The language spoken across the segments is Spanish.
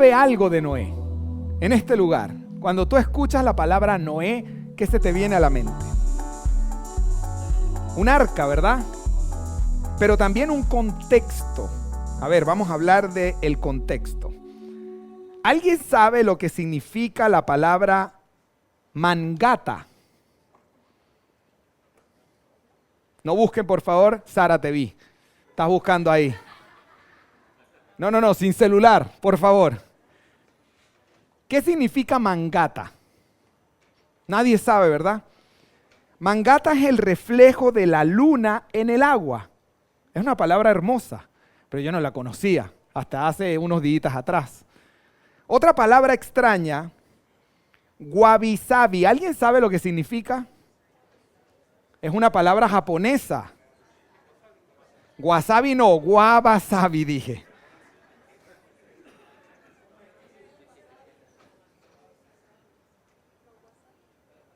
sabe algo de Noé en este lugar? Cuando tú escuchas la palabra Noé, ¿qué se te viene a la mente? Un arca, ¿verdad? Pero también un contexto. A ver, vamos a hablar del contexto. ¿Alguien sabe lo que significa la palabra mangata? No busquen, por favor. Sara, te vi. Estás buscando ahí. No, sin celular, por favor. ¿Qué significa mangata? Nadie sabe, ¿verdad? Mangata es el reflejo de la luna en el agua. Es una palabra hermosa, pero yo no la conocía hasta hace unos días atrás. Otra palabra extraña, wabi-sabi. ¿Alguien sabe lo que significa? Es una palabra japonesa. Wasabi no, wabi-sabi dije.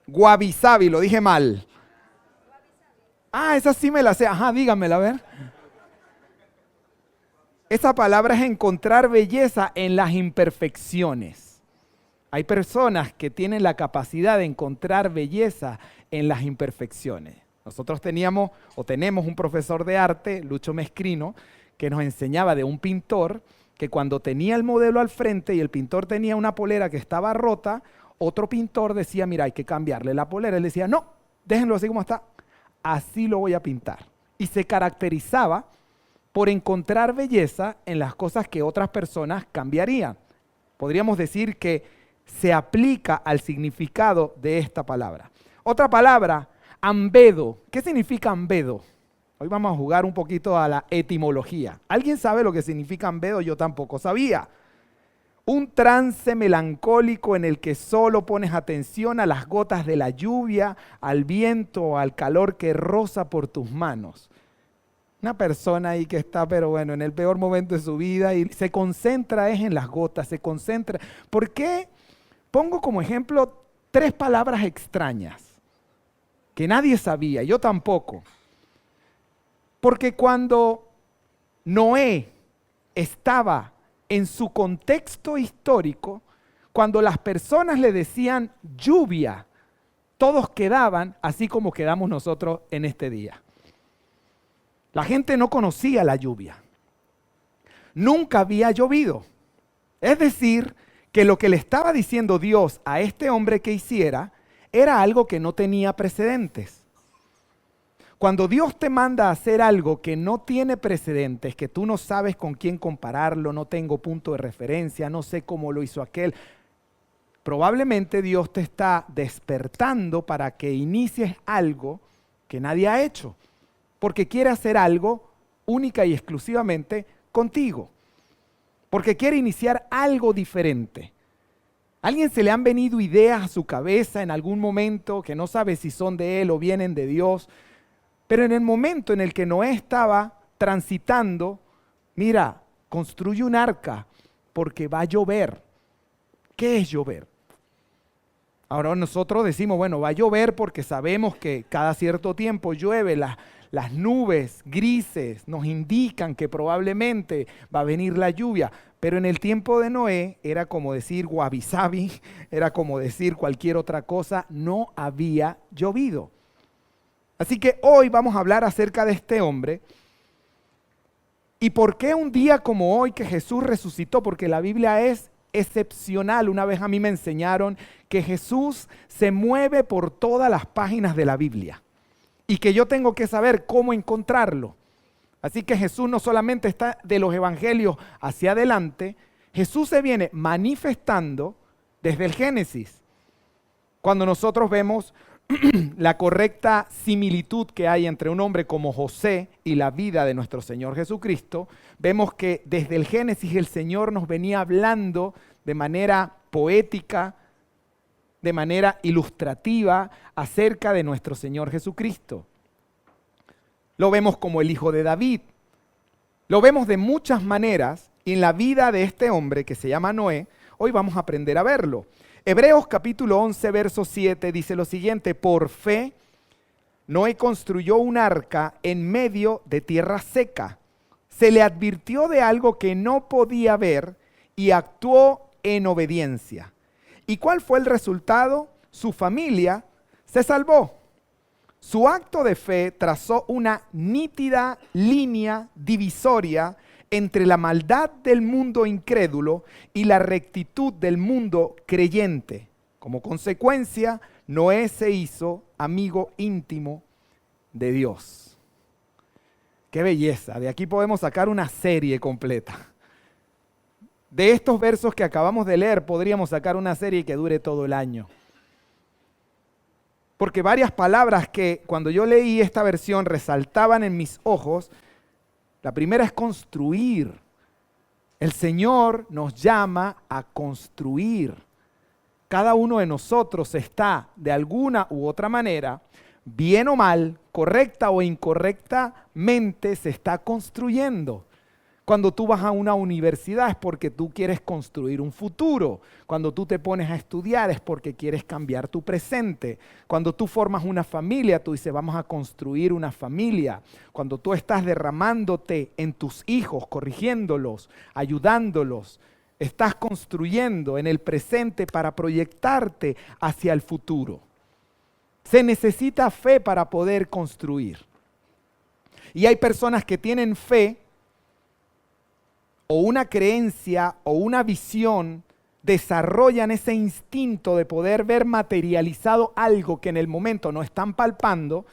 Wabi-sabi, lo dije mal. Esa sí me la sé. Ajá, dígamela, a ver. Esa palabra es encontrar belleza en las imperfecciones. Hay personas que tienen la capacidad de encontrar belleza en las imperfecciones. Nosotros tenemos un profesor de arte, Lucho Mescrino, que nos enseñaba de un pintor que cuando tenía el modelo al frente y el pintor tenía una polera que estaba rota, otro pintor decía, mira, hay que cambiarle la polera. Él decía, no, déjenlo así como está. Así lo voy a pintar. Y se caracterizaba por encontrar belleza en las cosas que otras personas cambiarían. Podríamos decir que se aplica al significado de esta palabra. Otra palabra, ambedo. ¿Qué significa ambedo? Hoy vamos a jugar un poquito a la etimología. ¿Alguien sabe lo que significa ambedo? Yo tampoco sabía. Un trance melancólico en el que solo pones atención a las gotas de la lluvia, al viento, al calor que roza por tus manos. Una persona ahí que está, pero bueno, en el peor momento de su vida y se concentra en las gotas, se concentra. ¿Por qué? Pongo como ejemplo 3 palabras extrañas que nadie sabía, yo tampoco. Porque cuando Noé estaba en su contexto histórico, cuando las personas le decían lluvia, todos quedaban así como quedamos nosotros en este día. La gente no conocía la lluvia. Nunca había llovido. Es decir, que lo que le estaba diciendo Dios a este hombre que hiciera era algo que no tenía precedentes. Cuando Dios te manda a hacer algo que no tiene precedentes, que tú no sabes con quién compararlo, no tengo punto de referencia, no sé cómo lo hizo aquel, probablemente Dios te está despertando para que inicies algo que nadie ha hecho, porque quiere hacer algo única y exclusivamente contigo, porque quiere iniciar algo diferente. ¿A alguien se le han venido ideas a su cabeza en algún momento que no sabe si son de Él o vienen de Dios? Pero en el momento en el que Noé estaba transitando, mira, construye un arca porque va a llover. ¿Qué es llover? Ahora nosotros decimos, bueno, va a llover porque sabemos que cada cierto tiempo llueve, las nubes grises nos indican que probablemente va a venir la lluvia. Pero en el tiempo de Noé era como decir wabi-sabi, era como decir cualquier otra cosa, no había llovido. Así que hoy vamos a hablar acerca de este hombre y por qué un día como hoy que Jesús resucitó, porque la Biblia es excepcional. Una vez a mí me enseñaron que Jesús se mueve por todas las páginas de la Biblia y que yo tengo que saber cómo encontrarlo. Así que Jesús no solamente está de los evangelios hacia adelante, Jesús se viene manifestando desde el Génesis. Cuando nosotros vemos la correcta similitud que hay entre un hombre como José y la vida de nuestro Señor Jesucristo, vemos que desde el Génesis el Señor nos venía hablando de manera poética, de manera ilustrativa acerca de nuestro Señor Jesucristo. Lo vemos como el hijo de David. Lo vemos de muchas maneras y en la vida de este hombre que se llama Noé, hoy vamos a aprender a verlo. Hebreos capítulo 11, verso 7 dice lo siguiente: por fe, Noé construyó un arca en medio de tierra seca. Se le advirtió de algo que no podía ver y actuó en obediencia. ¿Y cuál fue el resultado? Su familia se salvó. Su acto de fe trazó una nítida línea divisoria entre la maldad del mundo incrédulo y la rectitud del mundo creyente. Como consecuencia, Noé se hizo amigo íntimo de Dios. ¡Qué belleza! De aquí podemos sacar una serie completa. De estos versos que acabamos de leer podríamos sacar una serie que dure todo el año. Porque varias palabras que cuando yo leí esta versión resaltaban en mis ojos. La primera es construir. El Señor nos llama a construir. Cada uno de nosotros está de alguna u otra manera, bien o mal, correcta o incorrectamente, se está construyendo. Cuando tú vas a una universidad es porque tú quieres construir un futuro. Cuando tú te pones a estudiar es porque quieres cambiar tu presente. Cuando tú formas una familia, tú dices, vamos a construir una familia. Cuando tú estás derramándote en tus hijos, corrigiéndolos, ayudándolos, estás construyendo en el presente para proyectarte hacia el futuro. Se necesita fe para poder construir. Y hay personas que tienen fe, o una creencia o una visión, desarrollan ese instinto de poder ver materializado algo que en el momento no están palpando.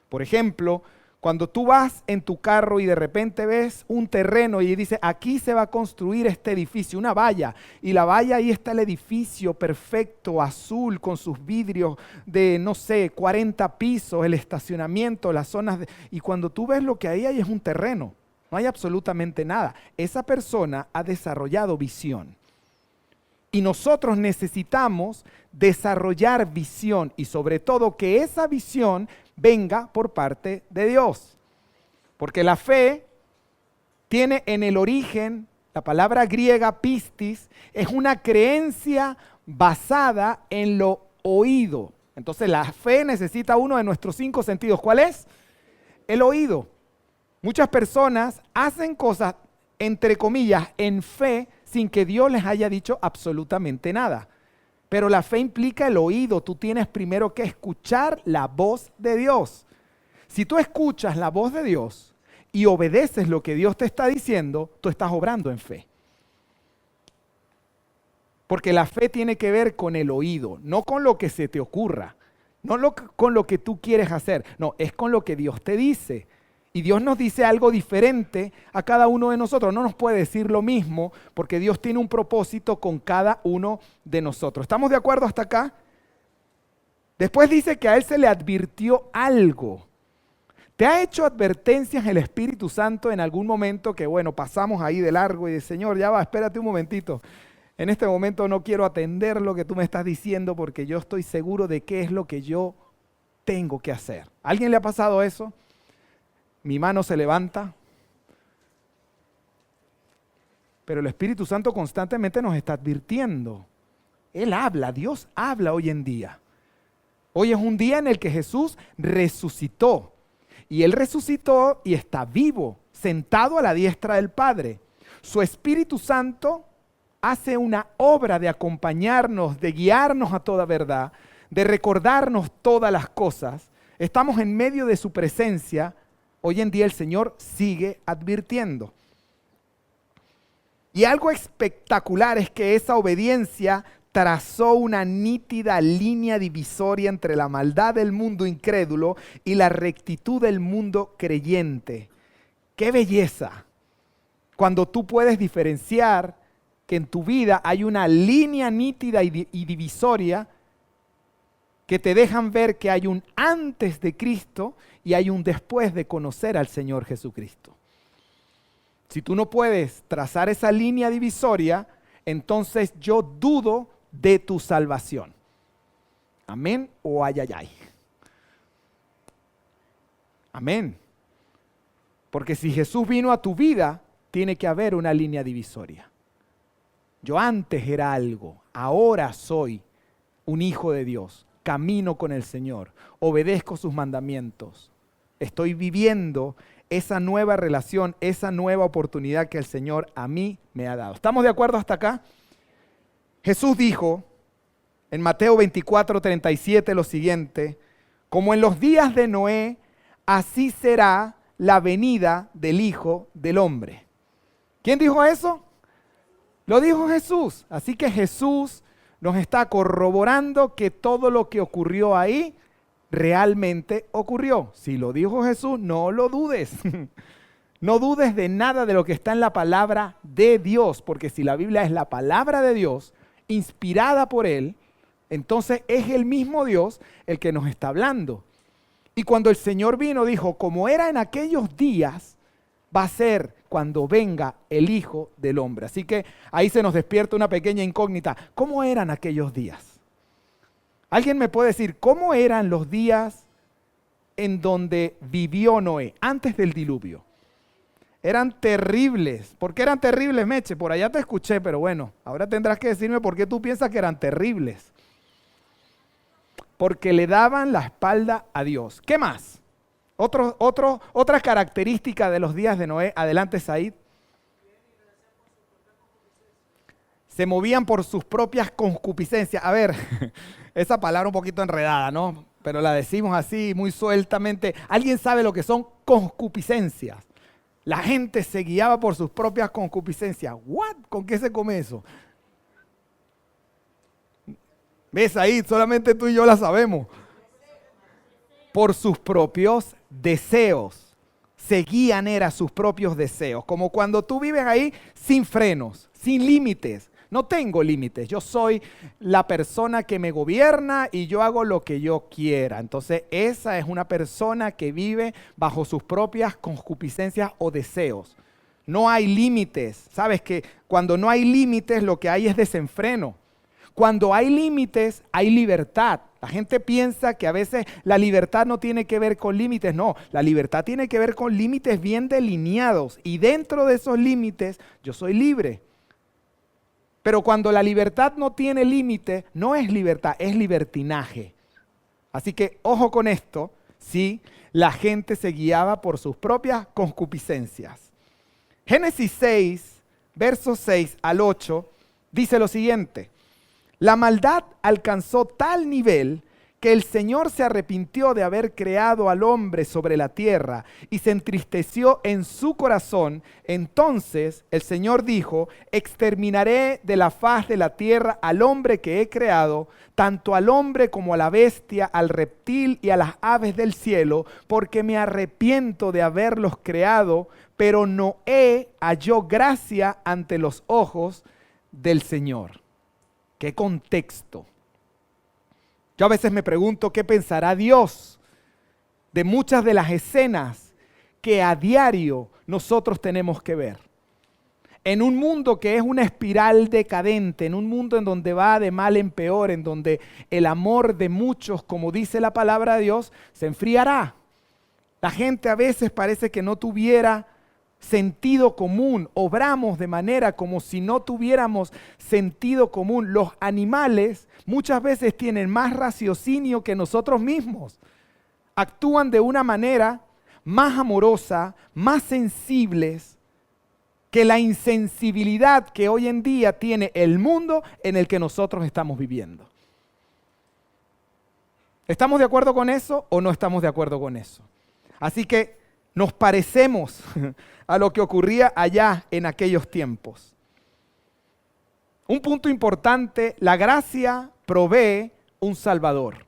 Por ejemplo, cuando tú vas en tu carro y de repente ves un terreno y dice, aquí se va a construir este edificio, una valla, y la valla, ahí está el edificio perfecto, azul, con sus vidrios de, no sé, 40 pisos, el estacionamiento, las zonas, y cuando tú ves lo que ahí hay es un terreno. No hay absolutamente nada. Esa persona ha desarrollado visión. Y nosotros necesitamos desarrollar visión y sobre todo que esa visión venga por parte de Dios. Porque la fe tiene en el origen, la palabra griega pistis, es una creencia basada en lo oído. Entonces la fe necesita uno de nuestros 5 sentidos. ¿Cuál es? El oído. Muchas personas hacen cosas, entre comillas, en fe, sin que Dios les haya dicho absolutamente nada. Pero la fe implica el oído. Tú tienes primero que escuchar la voz de Dios. Si tú escuchas la voz de Dios y obedeces lo que Dios te está diciendo, tú estás obrando en fe. Porque la fe tiene que ver con el oído, no con lo que se te ocurra, con lo que tú quieres hacer. No, es con lo que Dios te dice. Y Dios nos dice algo diferente a cada uno de nosotros. No nos puede decir lo mismo porque Dios tiene un propósito con cada uno de nosotros. ¿Estamos de acuerdo hasta acá? Después dice que a él se le advirtió algo. ¿Te ha hecho advertencias el Espíritu Santo en algún momento que, bueno, pasamos ahí de largo y de Señor, ya va, espérate un momentito. En este momento no quiero atender lo que tú me estás diciendo porque yo estoy seguro de qué es lo que yo tengo que hacer. ¿A alguien le ha pasado eso? Mi mano se levanta, pero el Espíritu Santo constantemente nos está advirtiendo. Él habla, Dios habla hoy en día. Hoy es un día en el que Jesús resucitó. Y Él resucitó y está vivo, sentado a la diestra del Padre. Su Espíritu Santo hace una obra de acompañarnos, de guiarnos a toda verdad, de recordarnos todas las cosas. Estamos en medio de su presencia. Hoy en día el Señor sigue advirtiendo. Y algo espectacular es que esa obediencia trazó una nítida línea divisoria entre la maldad del mundo incrédulo y la rectitud del mundo creyente. ¡Qué belleza! Cuando tú puedes diferenciar que en tu vida hay una línea nítida y divisoria que te dejan ver que hay un antes de Cristo y hay un después de conocer al Señor Jesucristo. Si tú no puedes trazar esa línea divisoria, entonces yo dudo de tu salvación. Amén o ay, ay, ay. Amén. Porque si Jesús vino a tu vida, tiene que haber una línea divisoria. Yo antes era algo, ahora soy un hijo de Dios. Camino con el Señor, obedezco sus mandamientos, estoy viviendo esa nueva relación, esa nueva oportunidad que el Señor a mí me ha dado. ¿Estamos de acuerdo hasta acá? Jesús dijo en Mateo 24:37 lo siguiente: como en los días de Noé, así será la venida del Hijo del Hombre. ¿Quién dijo eso? Lo dijo Jesús. Así que Jesús nos está corroborando que todo lo que ocurrió ahí realmente ocurrió. Si lo dijo Jesús, no lo dudes. No dudes de nada de lo que está en la palabra de Dios, porque si la Biblia es la palabra de Dios, inspirada por Él, entonces es el mismo Dios el que nos está hablando. Y cuando el Señor vino, dijo, como era en aquellos días, va a ser cuando venga el Hijo del Hombre. Así que ahí se nos despierta una pequeña incógnita. ¿Cómo eran aquellos días? ¿Alguien me puede decir cómo eran los días en donde vivió Noé, antes del diluvio? Eran terribles. ¿Por qué eran terribles, Meche? Por allá te escuché, pero bueno, ahora tendrás que decirme por qué tú piensas que eran terribles. Porque le daban la espalda a Dios. ¿Qué más? Otra característica de los días de Noé. Adelante, Said. Se movían por sus propias concupiscencias. A ver, esa palabra un poquito enredada, ¿no? Pero la decimos así, muy sueltamente. ¿Alguien sabe lo que son concupiscencias? La gente se guiaba por sus propias concupiscencias. ¿What? ¿Con qué se come eso? ¿Ves ahí? Solamente tú y yo la sabemos. Por sus propios deseos. Seguían sus propios deseos. Como cuando tú vives ahí sin frenos, sin límites. No tengo límites. Yo soy la persona que me gobierna y yo hago lo que yo quiera. Entonces esa es una persona que vive bajo sus propias concupiscencias o deseos. No hay límites. Sabes que cuando no hay límites lo que hay es desenfreno. Cuando hay límites, hay libertad. La gente piensa que a veces la libertad no tiene que ver con límites. No, la libertad tiene que ver con límites bien delineados. Y dentro de esos límites, yo soy libre. Pero cuando la libertad no tiene límite, no es libertad, es libertinaje. Así que, ojo con esto, ¿sí? La gente se guiaba por sus propias concupiscencias. Génesis 6, versos 6 al 8, dice lo siguiente. La maldad alcanzó tal nivel que el Señor se arrepintió de haber creado al hombre sobre la tierra y se entristeció en su corazón. Entonces el Señor dijo, exterminaré de la faz de la tierra al hombre que he creado, tanto al hombre como a la bestia, al reptil y a las aves del cielo, porque me arrepiento de haberlos creado, pero Noé halló gracia ante los ojos del Señor. ¿Qué contexto? Yo a veces me pregunto qué pensará Dios de muchas de las escenas que a diario nosotros tenemos que ver. En un mundo que es una espiral decadente, en un mundo en donde va de mal en peor, en donde el amor de muchos, como dice la palabra de Dios, se enfriará. La gente a veces parece que no tuviera sentido común, obramos de manera como si no tuviéramos sentido común. Los animales muchas veces tienen más raciocinio que nosotros mismos. Actúan de una manera más amorosa, más sensibles que la insensibilidad que hoy en día tiene el mundo en el que nosotros estamos viviendo. ¿Estamos de acuerdo con eso o no estamos de acuerdo con eso? Así que nos parecemos a lo que ocurría allá en aquellos tiempos. Un punto importante, la gracia provee un Salvador.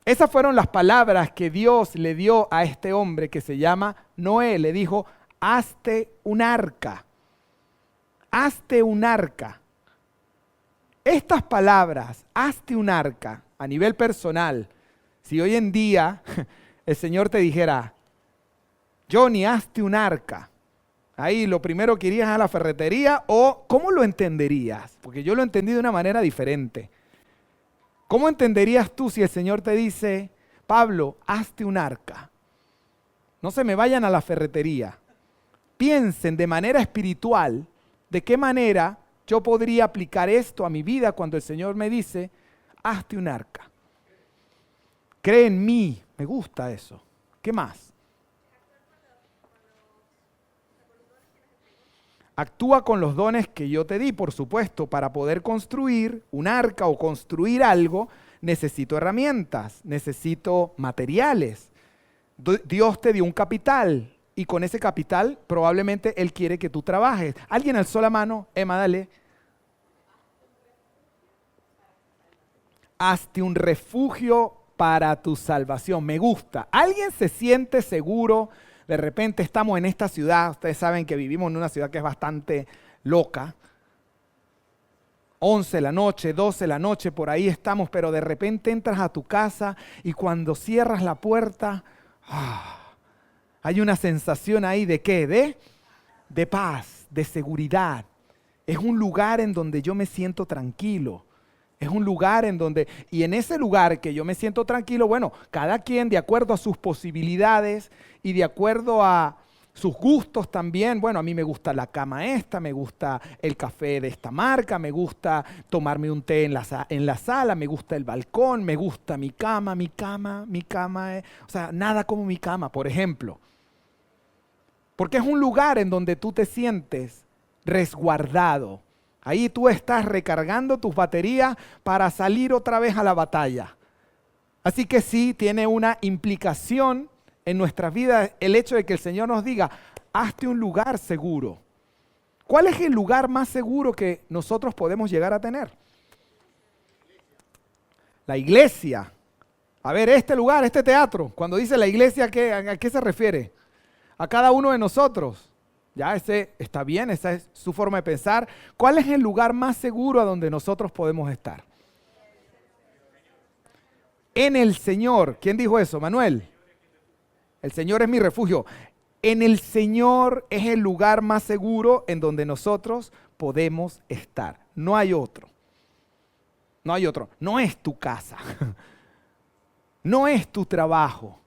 Esas fueron las palabras que Dios le dio a este hombre que se llama Noé. Le dijo, hazte un arca. Hazte un arca. Estas palabras, hazte un arca, a nivel personal, si hoy en día el Señor te dijera, Johnny, hazte un arca. Ahí lo primero que irías a la ferretería o ¿cómo lo entenderías? Porque yo lo entendí de una manera diferente. ¿Cómo entenderías tú si el Señor te dice, Pablo, hazte un arca? No se me vayan a la ferretería. Piensen de manera espiritual de qué manera yo podría aplicar esto a mi vida cuando el Señor me dice, hazte un arca. Cree en mí. Me gusta eso. ¿Qué más? Actúa con los dones que yo te di, por supuesto. Para poder construir un arca o construir algo, necesito herramientas, necesito materiales. Dios te dio un capital y con ese capital probablemente Él quiere que tú trabajes. Alguien alzó la mano. Emma, dale. Hazte un refugio para tu salvación. Me gusta. ¿Alguien se siente seguro? De repente estamos en esta ciudad. Ustedes saben que vivimos en una ciudad que es bastante loca. 11 de la noche, 12 de la noche, por ahí estamos, pero de repente entras a tu casa y cuando cierras la puerta, hay una sensación ahí de ¿qué? De paz, de seguridad. Es un lugar en donde yo me siento tranquilo. Es un lugar en donde, y en ese lugar que yo me siento tranquilo, bueno, cada quien de acuerdo a sus posibilidades y de acuerdo a sus gustos también. Bueno, a mí me gusta la cama esta, me gusta el café de esta marca, me gusta tomarme un té en la sala, me gusta el balcón, me gusta mi cama, o sea, nada como mi cama, por ejemplo. Porque es un lugar en donde tú te sientes resguardado. Ahí tú estás recargando tus baterías para salir otra vez a la batalla. Así que sí, tiene una implicación en nuestras vidas el hecho de que el Señor nos diga, hazte un lugar seguro. ¿Cuál es el lugar más seguro que nosotros podemos llegar a tener? La iglesia. A ver, este lugar, este teatro, cuando dice la iglesia, ¿a qué se refiere? A cada uno de nosotros. Ya, ese está bien, esa es su forma de pensar. ¿Cuál es el lugar más seguro a donde nosotros podemos estar? En el Señor. ¿Quién dijo eso? Manuel. El Señor es mi refugio. En el Señor es el lugar más seguro en donde nosotros podemos estar. No hay otro. No hay otro. No es tu casa. No es tu trabajo.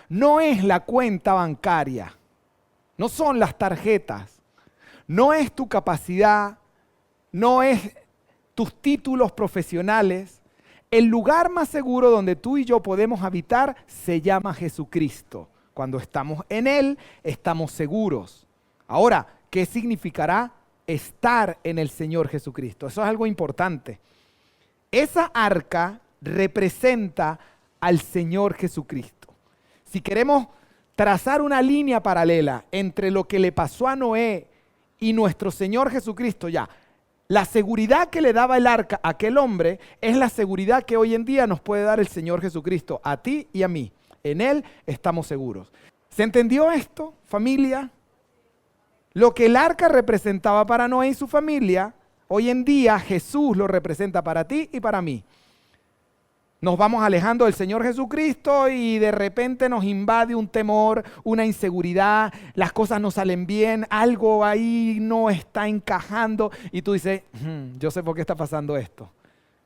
No es la cuenta bancaria. No son las tarjetas, no es tu capacidad, no es tus títulos profesionales. El lugar más seguro donde tú y yo podemos habitar se llama Jesucristo. Cuando estamos en Él, estamos seguros. Ahora, ¿qué significará estar en el Señor Jesucristo? Eso es algo importante. Esa arca representa al Señor Jesucristo. Si queremos trazar una línea paralela entre lo que le pasó a Noé y nuestro Señor Jesucristo, ya, la seguridad que le daba el arca a aquel hombre es la seguridad que hoy en día nos puede dar el Señor Jesucristo, a ti y a mí. En Él estamos seguros. ¿Se entendió esto, familia? Lo que el arca representaba para Noé y su familia, hoy en día Jesús lo representa para ti y para mí. Nos vamos alejando del Señor Jesucristo y de repente nos invade un temor, una inseguridad, las cosas no salen bien, algo ahí no está encajando y tú dices, yo sé por qué está pasando esto.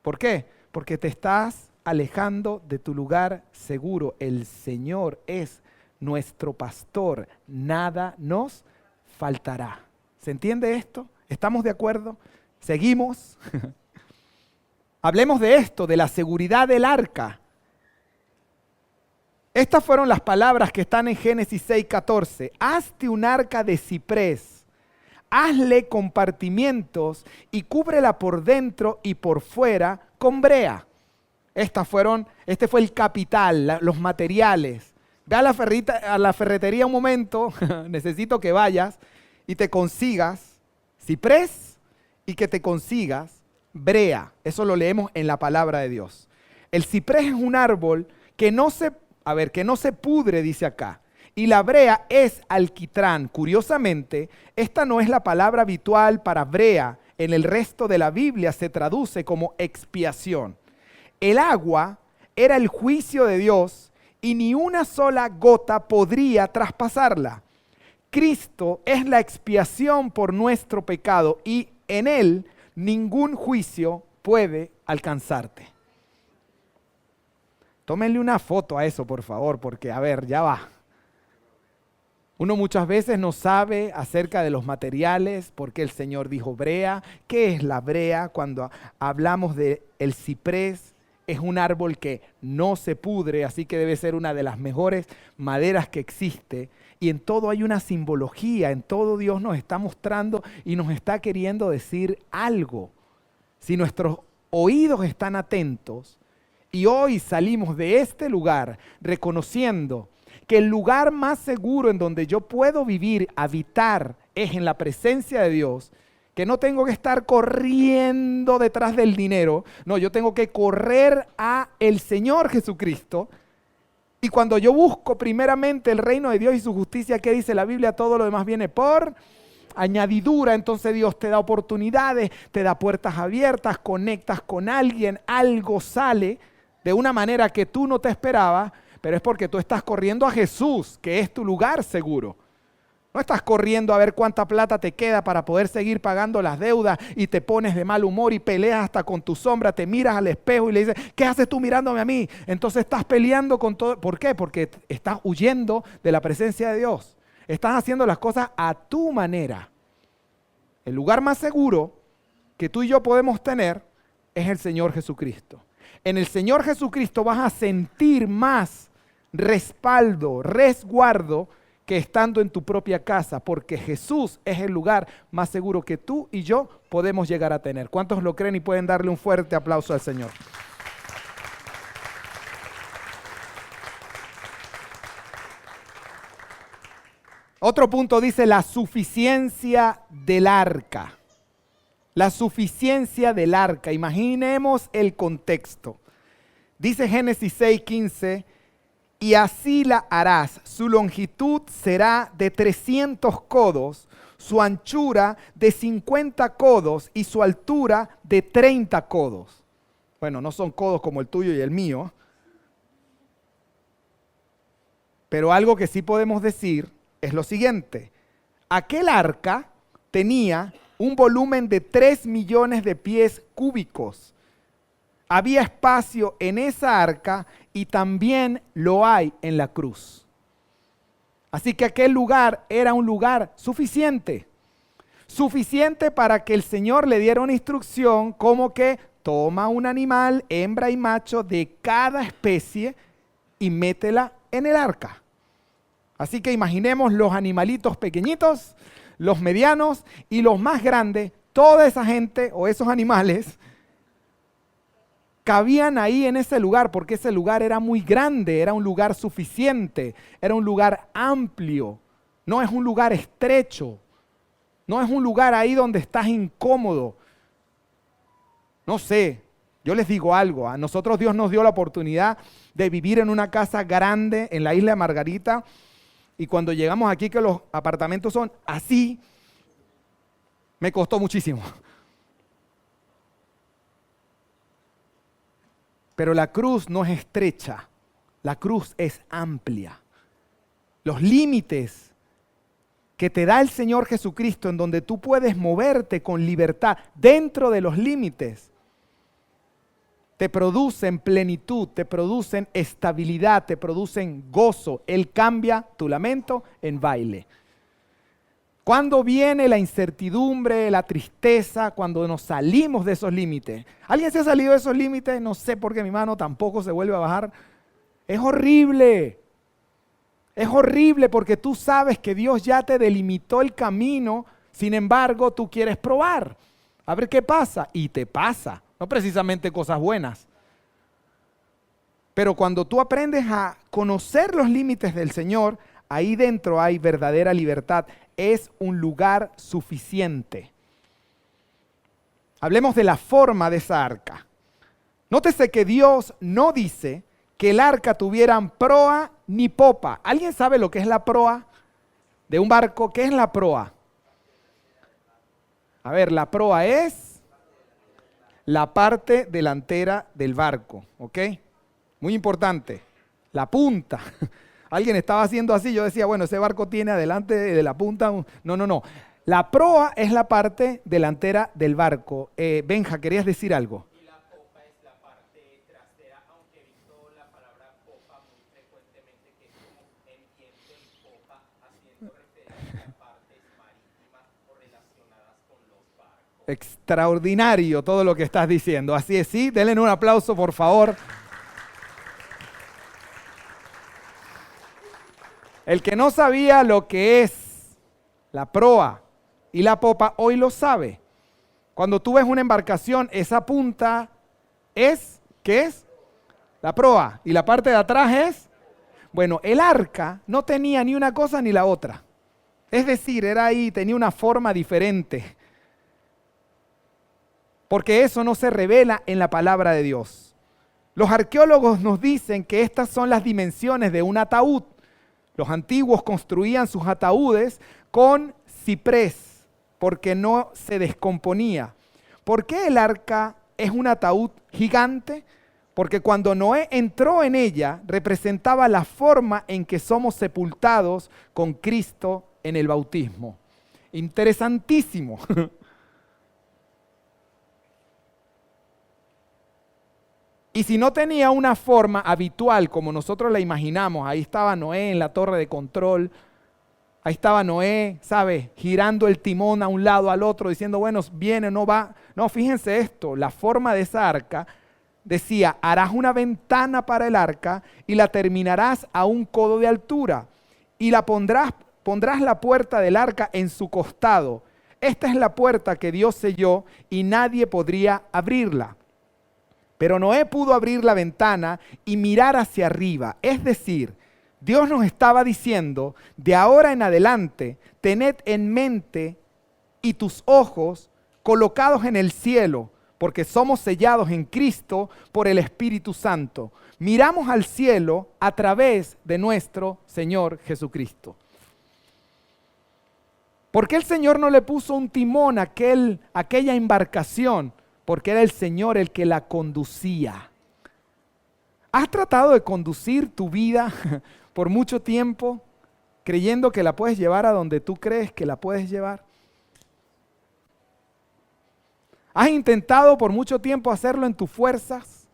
¿Por qué? Porque te estás alejando de tu lugar seguro. El Señor es nuestro pastor, nada nos faltará. ¿Se entiende esto? ¿Estamos de acuerdo? ¿Seguimos? Hablemos de esto, de la seguridad del arca. Estas fueron las palabras que están en Génesis 6:14. Hazte un arca de ciprés, hazle compartimientos y cúbrela por dentro y por fuera con brea. Este fue el capital, los materiales. Ve a la ferretería un momento, necesito que vayas y te consigas ciprés y que te consigas brea. Eso lo leemos en la palabra de Dios. El ciprés es un árbol que no se pudre, dice acá. Y la brea es alquitrán. Curiosamente, esta no es la palabra habitual para brea. En el resto de la Biblia se traduce como expiación. El agua era el juicio de Dios y ni una sola gota podría traspasarla. Cristo es la expiación por nuestro pecado y en Él ningún juicio puede alcanzarte. Tómenle una foto a eso, por favor, porque, a ver, ya va. Uno muchas veces no sabe acerca de los materiales, porque el Señor dijo brea. ¿Qué es la brea? Cuando hablamos del ciprés, es un árbol que no se pudre, así que debe ser una de las mejores maderas que existe. Y en todo hay una simbología, en todo Dios nos está mostrando y nos está queriendo decir algo. Si nuestros oídos están atentos y hoy salimos de este lugar reconociendo que el lugar más seguro en donde yo puedo vivir, habitar, es en la presencia de Dios, que no tengo que estar corriendo detrás del dinero, no, yo tengo que correr a el Señor Jesucristo. Y cuando yo busco primeramente el reino de Dios y su justicia, ¿qué dice la Biblia? Todo lo demás viene por añadidura. Entonces Dios te da oportunidades, te da puertas abiertas, conectas con alguien, algo sale de una manera que tú no te esperabas, pero es porque tú estás corriendo a Jesús, que es tu lugar seguro. No estás corriendo a ver cuánta plata te queda para poder seguir pagando las deudas y te pones de mal humor y peleas hasta con tu sombra, te miras al espejo y le dices, ¿qué haces tú mirándome a mí? Entonces estás peleando con todo. ¿Por qué? Porque estás huyendo de la presencia de Dios. Estás haciendo las cosas a tu manera. El lugar más seguro que tú y yo podemos tener es el Señor Jesucristo. En el Señor Jesucristo vas a sentir más respaldo, resguardo, que estando en tu propia casa, porque Jesús es el lugar más seguro que tú y yo podemos llegar a tener. ¿Cuántos lo creen y pueden darle un fuerte aplauso al Señor? Otro punto dice la suficiencia del arca. La suficiencia del arca. Imaginemos el contexto. Dice Génesis 6:15, y así la harás. Su longitud será de 300 codos, su anchura de 50 codos y su altura de 30 codos. Bueno, no son codos como el tuyo y el mío, pero algo que sí podemos decir es lo siguiente. Aquel arca tenía un volumen de 3 millones de pies cúbicos. Había espacio en esa arca y también lo hay en la cruz. Así que aquel lugar era un lugar suficiente. Suficiente para que el Señor le diera una instrucción como que toma un animal, hembra y macho de cada especie y métela en el arca. Así que imaginemos los animalitos pequeñitos, los medianos y los más grandes, toda esa gente o esos animales cabían ahí en ese lugar porque ese lugar era muy grande, era un lugar suficiente, era un lugar amplio, no es un lugar estrecho, no es un lugar ahí donde estás incómodo. No sé, yo les digo algo, a nosotros Dios nos dio la oportunidad de vivir en una casa grande en la isla de Margarita y cuando llegamos aquí que los apartamentos son así, me costó muchísimo. Pero la cruz no es estrecha, la cruz es amplia. Los límites que te da el Señor Jesucristo en donde tú puedes moverte con libertad dentro de los límites, te producen plenitud, te producen estabilidad, te producen gozo. Él cambia tu lamento en baile. Cuando viene la incertidumbre, la tristeza, cuando nos salimos de esos límites. ¿Alguien se ha salido de esos límites? No sé por qué mi mano tampoco se vuelve a bajar. Es horrible. Es horrible porque tú sabes que Dios ya te delimitó el camino. Sin embargo, tú quieres probar. A ver qué pasa. Y te pasa. No precisamente cosas buenas. Pero cuando tú aprendes a conocer los límites del Señor, ahí dentro hay verdadera libertad. Es un lugar suficiente. Hablemos de la forma de esa arca. Nótese que Dios no dice que el arca tuviera proa ni popa. ¿Alguien sabe lo que es la proa de un barco? ¿Qué es la proa? A ver, la proa es la parte delantera del barco, ¿ok? Muy importante. La punta. Alguien estaba haciendo así, yo decía, bueno, ese barco tiene adelante de la punta. No. La proa es la parte delantera del barco. Benja, ¿querías decir algo? Y la popa es la parte trasera, aunque he visto la palabra popa muy frecuentemente, que es como en viento en popa, haciendo referencia a partes marítimas o relacionadas con los barcos. Extraordinario todo lo que estás diciendo. Así es, sí, denle un aplauso, por favor. El que no sabía lo que es la proa y la popa, hoy lo sabe. Cuando tú ves una embarcación, esa punta es, ¿qué es? La proa. Y la parte de atrás es, bueno, el arca no tenía ni una cosa ni la otra. Es decir, era ahí, tenía una forma diferente. Porque eso no se revela en la palabra de Dios. Los arqueólogos nos dicen que estas son las dimensiones de un ataúd. Los antiguos construían sus ataúdes con ciprés, porque no se descomponía. ¿Por qué el arca es un ataúd gigante? Porque cuando Noé entró en ella, representaba la forma en que somos sepultados con Cristo en el bautismo. Interesantísimo. Y si no tenía una forma habitual como nosotros la imaginamos, ahí estaba Noé en la torre de control, ahí estaba Noé, ¿sabes? Girando el timón a un lado al otro, diciendo, bueno, viene, no va. No, fíjense esto, la forma de esa arca decía, harás una ventana para el arca y la terminarás a un codo de altura y la pondrás la puerta del arca en su costado. Esta es la puerta que Dios selló y nadie podría abrirla. Pero Noé pudo abrir la ventana y mirar hacia arriba. Es decir, Dios nos estaba diciendo, de ahora en adelante, tened en mente y tus ojos colocados en el cielo, porque somos sellados en Cristo por el Espíritu Santo. Miramos al cielo a través de nuestro Señor Jesucristo. ¿Por qué el Señor no le puso un timón a aquella embarcación? Porque era el Señor el que la conducía. ¿Has tratado de conducir tu vida por mucho tiempo creyendo que la puedes llevar a donde tú crees que la puedes llevar? ¿Has intentado por mucho tiempo hacerlo en tus fuerzas?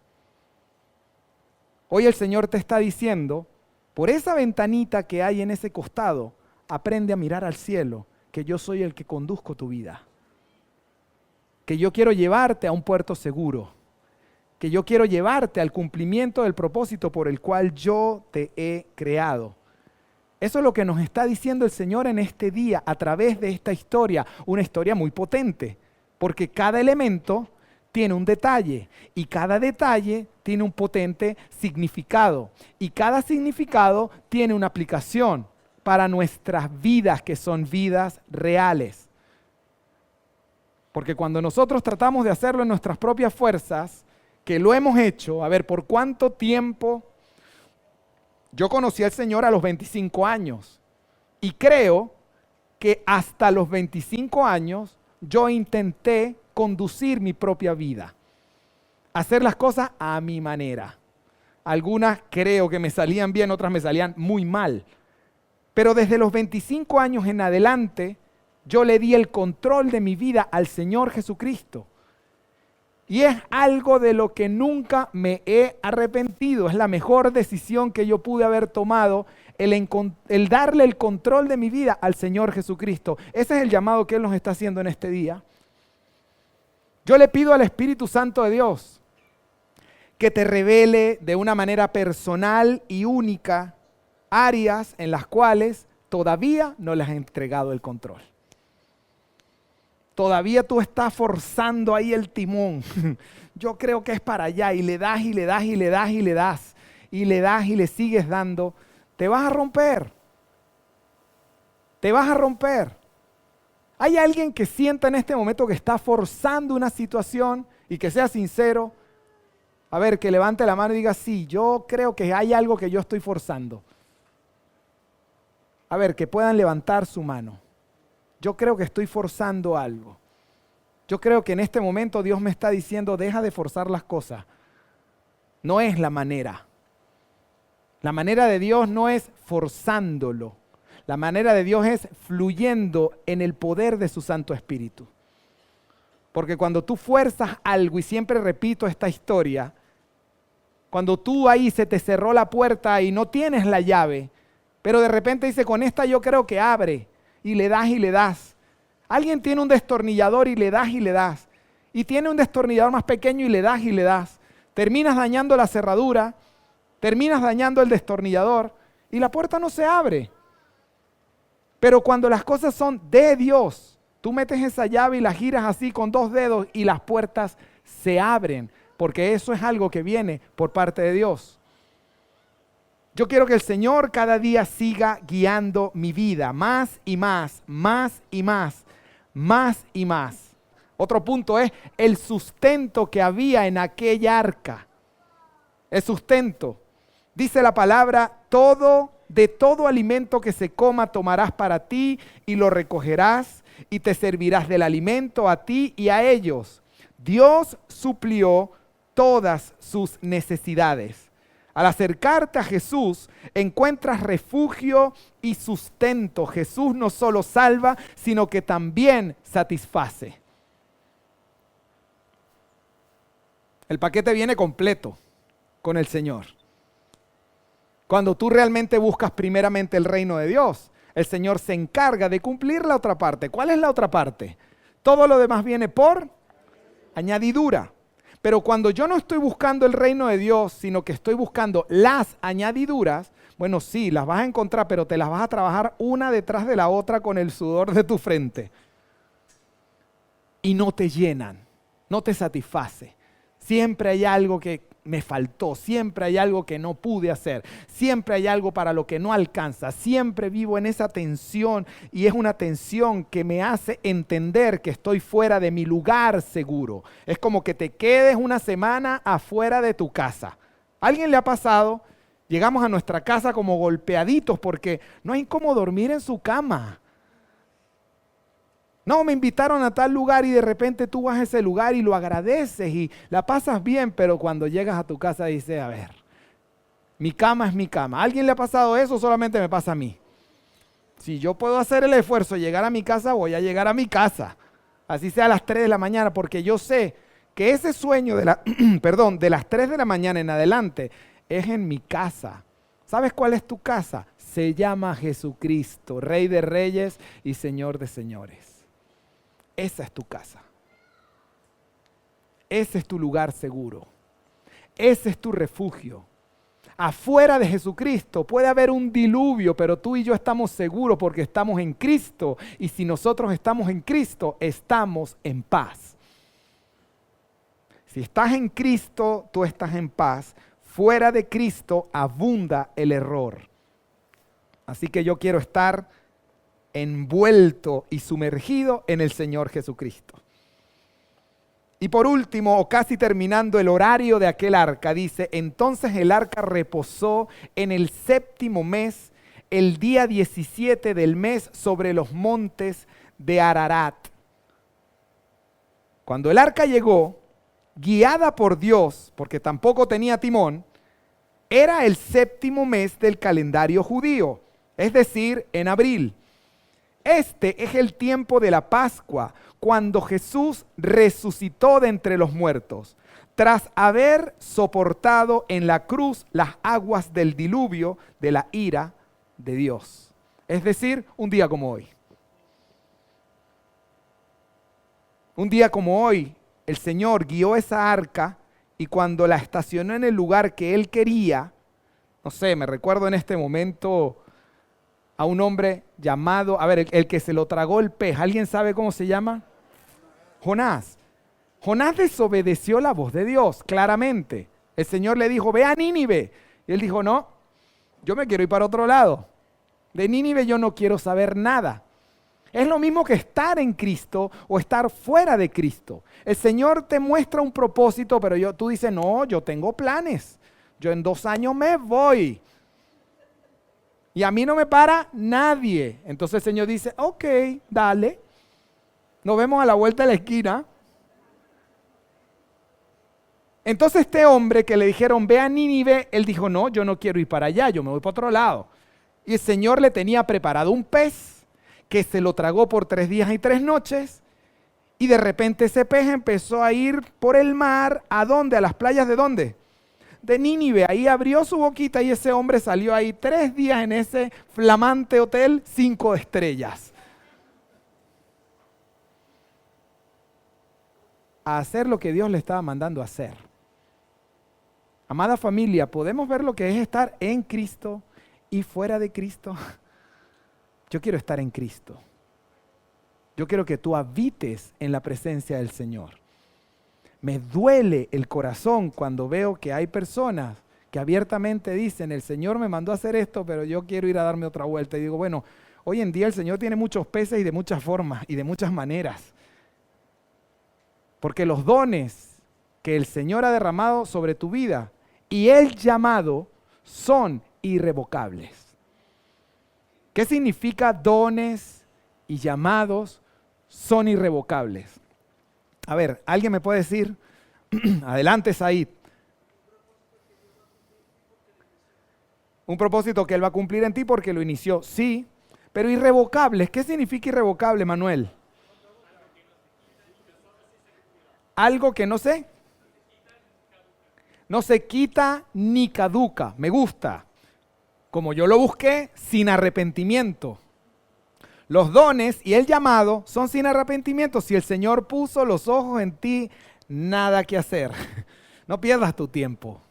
Hoy el Señor te está diciendo, por esa ventanita que hay en ese costado, aprende a mirar al cielo, que yo soy el que conduzco tu vida. Que yo quiero llevarte a un puerto seguro, que yo quiero llevarte al cumplimiento del propósito por el cual yo te he creado. Eso es lo que nos está diciendo el Señor en este día a través de esta historia, una historia muy potente, porque cada elemento tiene un detalle y cada detalle tiene un potente significado y cada significado tiene una aplicación para nuestras vidas que son vidas reales. Porque cuando nosotros tratamos de hacerlo en nuestras propias fuerzas, que lo hemos hecho, a ver, ¿por cuánto tiempo? Yo conocí al Señor a los 25 años y creo que hasta los 25 años yo intenté conducir mi propia vida, hacer las cosas a mi manera. Algunas creo que me salían bien, otras me salían muy mal. Pero desde los 25 años en adelante, yo le di el control de mi vida al Señor Jesucristo. Y es algo de lo que nunca me he arrepentido. Es la mejor decisión que yo pude haber tomado, el darle el control de mi vida al Señor Jesucristo. Ese es el llamado que Él nos está haciendo en este día. Yo le pido al Espíritu Santo de Dios que te revele de una manera personal y única áreas en las cuales todavía no le has entregado el control. Todavía tú estás forzando ahí el timón. Yo creo que es para allá y le das y le das y le das y le das y le das y le sigues dando. Te vas a romper. Te vas a romper. ¿Hay alguien que sienta en este momento que está forzando una situación y que sea sincero? A ver, que levante la mano y diga, sí, yo creo que hay algo que yo estoy forzando. A ver, que puedan levantar su mano. Yo creo que estoy forzando algo. Yo creo que en este momento Dios me está diciendo, deja de forzar las cosas. No es la manera. La manera de Dios no es forzándolo. La manera de Dios es fluyendo en el poder de su Santo Espíritu. Porque cuando tú fuerzas algo, y siempre repito esta historia, cuando tú ahí se te cerró la puerta y no tienes la llave, pero de repente dice, con esta yo creo que abre, y le das y le das. Alguien tiene un destornillador y le das y le das. Y tiene un destornillador más pequeño y le das y le das. Terminas dañando la cerradura, terminas dañando el destornillador y la puerta no se abre. Pero cuando las cosas son de Dios, tú metes esa llave y la giras así con 2 dedos y las puertas se abren, porque eso es algo que viene por parte de Dios. Yo quiero que el Señor cada día siga guiando mi vida, más y más, más y más, más y más. Otro punto es el sustento que había en aquella arca. El sustento. Dice la palabra, de todo alimento que se coma tomarás para ti y lo recogerás y te servirás del alimento a ti y a ellos. Dios suplió todas sus necesidades. Al acercarte a Jesús, encuentras refugio y sustento. Jesús no solo salva, sino que también satisface. El paquete viene completo con el Señor. Cuando tú realmente buscas primeramente el reino de Dios, el Señor se encarga de cumplir la otra parte. ¿Cuál es la otra parte? Todo lo demás viene por añadidura. Pero cuando yo no estoy buscando el reino de Dios, sino que estoy buscando las añadiduras, bueno, sí, las vas a encontrar, pero te las vas a trabajar una detrás de la otra con el sudor de tu frente. Y no te llenan, no te satisface. Siempre hay algo que me faltó, siempre hay algo que no pude hacer, siempre hay algo para lo que no alcanza, siempre vivo en esa tensión y es una tensión que me hace entender que estoy fuera de mi lugar seguro. Es como que te quedes una semana afuera de tu casa. ¿A alguien le ha pasado? Llegamos a nuestra casa como golpeaditos porque no hay cómo dormir en su cama. No, me invitaron a tal lugar y de repente tú vas a ese lugar y lo agradeces y la pasas bien, pero cuando llegas a tu casa dices, a ver, mi cama es mi cama. ¿A alguien le ha pasado eso o solamente me pasa a mí? Si yo puedo hacer el esfuerzo de llegar a mi casa, voy a llegar a mi casa. Así sea a las 3 de la mañana, porque yo sé que ese sueño de las 3 de la mañana en adelante es en mi casa. ¿Sabes cuál es tu casa? Se llama Jesucristo, Rey de Reyes y Señor de Señores. Esa es tu casa. Ese es tu lugar seguro. Ese es tu refugio. Afuera de Jesucristo puede haber un diluvio, pero tú y yo estamos seguros porque estamos en Cristo. Y si nosotros estamos en Cristo, estamos en paz. Si estás en Cristo, tú estás en paz. Fuera de Cristo abunda el error. Así que yo quiero estar envuelto y sumergido en el Señor Jesucristo. Y por último, o casi terminando el horario de aquel arca, dice, entonces el arca reposó en el 7º mes, el día 17 del mes, sobre los montes de Ararat. Cuando el arca llegó, guiada por Dios, porque tampoco tenía timón, era el 7º mes del calendario judío, es decir, en abril. Este es el tiempo de la Pascua, cuando Jesús resucitó de entre los muertos, tras haber soportado en la cruz las aguas del diluvio de la ira de Dios. Es decir, un día como hoy. Un día como hoy, el Señor guió esa arca y cuando la estacionó en el lugar que Él quería, no sé, me recuerdo en este momento a un hombre llamado, el que se lo tragó el pez. ¿Alguien sabe cómo se llama? Jonás. Jonás desobedeció la voz de Dios, claramente. El Señor le dijo, ve a Nínive. Y él dijo, no, yo me quiero ir para otro lado. De Nínive yo no quiero saber nada. Es lo mismo que estar en Cristo o estar fuera de Cristo. El Señor te muestra un propósito, pero tú dices, no, yo tengo planes. Yo en 2 años me voy. Y a mí no me para nadie. Entonces el Señor dice, ok, dale. Nos vemos a la vuelta de la esquina. Entonces este hombre que le dijeron, ve a Nínive, él dijo, no, yo no quiero ir para allá, yo me voy para otro lado. Y el Señor le tenía preparado un pez que se lo tragó por 3 días y 3 noches. Y de repente ese pez empezó a ir por el mar. ¿A dónde? ¿A las playas de dónde? De Nínive. Ahí abrió su boquita y ese hombre salió ahí 3 días en ese flamante hotel 5 estrellas. a hacer lo que Dios le estaba mandando a hacer. Amada familia, ¿podemos ver lo que es estar en Cristo y fuera de Cristo? Yo quiero estar en Cristo. Yo quiero que tú habites en la presencia del Señor. Me duele el corazón cuando veo que hay personas que abiertamente dicen, el Señor me mandó a hacer esto, pero yo quiero ir a darme otra vuelta. Y digo, bueno, hoy en día el Señor tiene muchos peces y de muchas formas y de muchas maneras. Porque los dones que el Señor ha derramado sobre tu vida y el llamado son irrevocables. ¿Qué significa dones y llamados son irrevocables? A ver, ¿alguien me puede decir? Adelante, Said. Un propósito que Él va a cumplir en ti porque lo inició, sí. Pero irrevocables, ¿qué significa irrevocable, Manuel? Algo que no sé. No se quita ni caduca. Me gusta. Como yo lo busqué, sin arrepentimiento. Los dones y el llamado son sin arrepentimiento. Si el Señor puso los ojos en ti, nada que hacer. No pierdas tu tiempo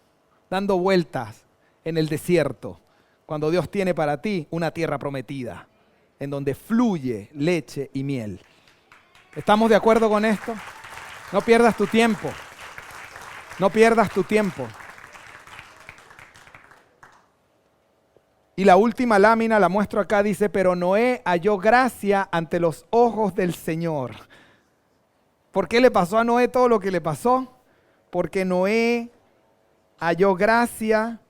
dando vueltas en el desierto, cuando Dios tiene para ti una tierra prometida, en donde fluye leche y miel. ¿Estamos de acuerdo con esto? No pierdas tu tiempo. No pierdas tu tiempo. Y la última lámina, la muestro acá, dice, pero Noé halló gracia ante los ojos del Señor. ¿Por qué le pasó a Noé todo lo que le pasó? Porque Noé halló gracia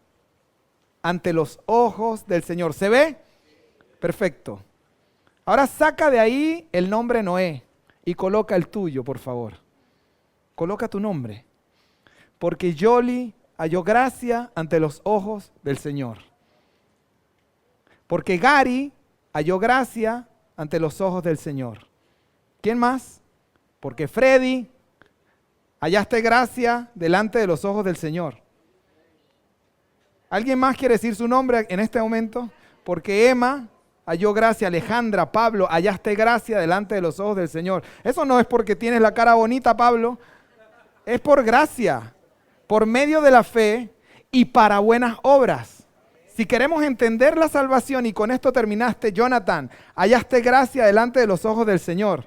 ante los ojos del Señor. ¿Se ve? Perfecto. Ahora saca de ahí el nombre Noé y coloca el tuyo, por favor. Coloca tu nombre. Porque Yoli halló gracia ante los ojos del Señor. Porque Gary halló gracia ante los ojos del Señor. ¿Quién más? Porque Freddy hallaste gracia delante de los ojos del Señor. ¿Alguien más quiere decir su nombre en este momento? Porque Emma halló gracia, Alejandra, Pablo, hallaste gracia delante de los ojos del Señor. Eso no es porque tienes la cara bonita, Pablo. Es por gracia, por medio de la fe y para buenas obras. Si queremos entender la salvación, y con esto terminaste, Jonathan, hallaste gracia delante de los ojos del Señor.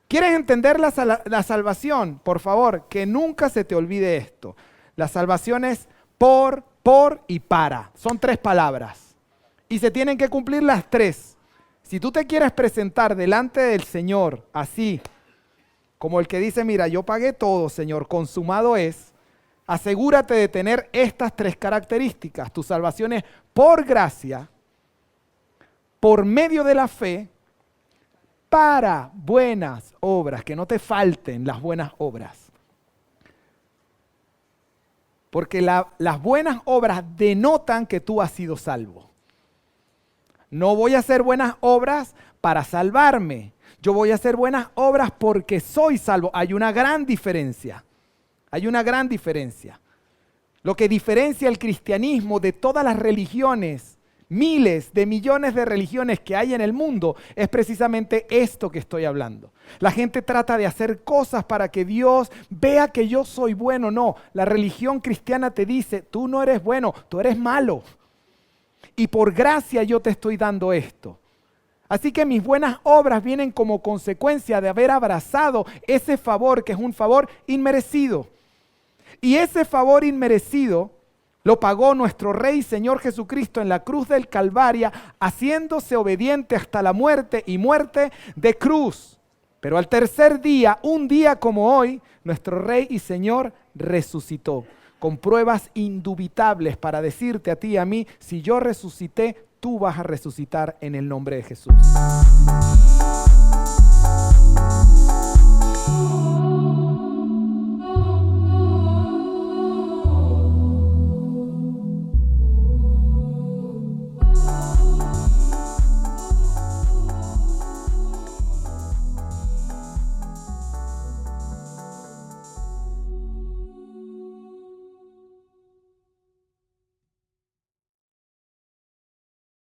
¿Quieres entender la salvación? Por favor, que nunca se te olvide esto. La salvación es por y para. Son 3 palabras. Y se tienen que cumplir las 3. Si tú te quieres presentar delante del Señor así, como el que dice, mira, yo pagué todo, Señor, consumado es, asegúrate de tener estas 3 características. Tu salvación es por gracia, por medio de la fe, para buenas obras, que no te falten las buenas obras. Porque las buenas obras denotan que tú has sido salvo. No voy a hacer buenas obras para salvarme. Yo voy a hacer buenas obras porque soy salvo. Hay una gran diferencia. Hay una gran diferencia. Lo que diferencia el cristianismo de todas las religiones, miles de millones de religiones que hay en el mundo, es precisamente esto que estoy hablando. La gente trata de hacer cosas para que Dios vea que yo soy bueno. No, la religión cristiana te dice, tú no eres bueno, tú eres malo. Y por gracia yo te estoy dando esto. Así que mis buenas obras vienen como consecuencia de haber abrazado ese favor, que es un favor inmerecido. Y ese favor inmerecido lo pagó nuestro Rey Señor Jesucristo en la cruz del Calvario, haciéndose obediente hasta la muerte y muerte de cruz. Pero al tercer día, un día como hoy, nuestro Rey y Señor resucitó, con pruebas indubitables para decirte a ti y a mí, si yo resucité, tú vas a resucitar en el nombre de Jesús.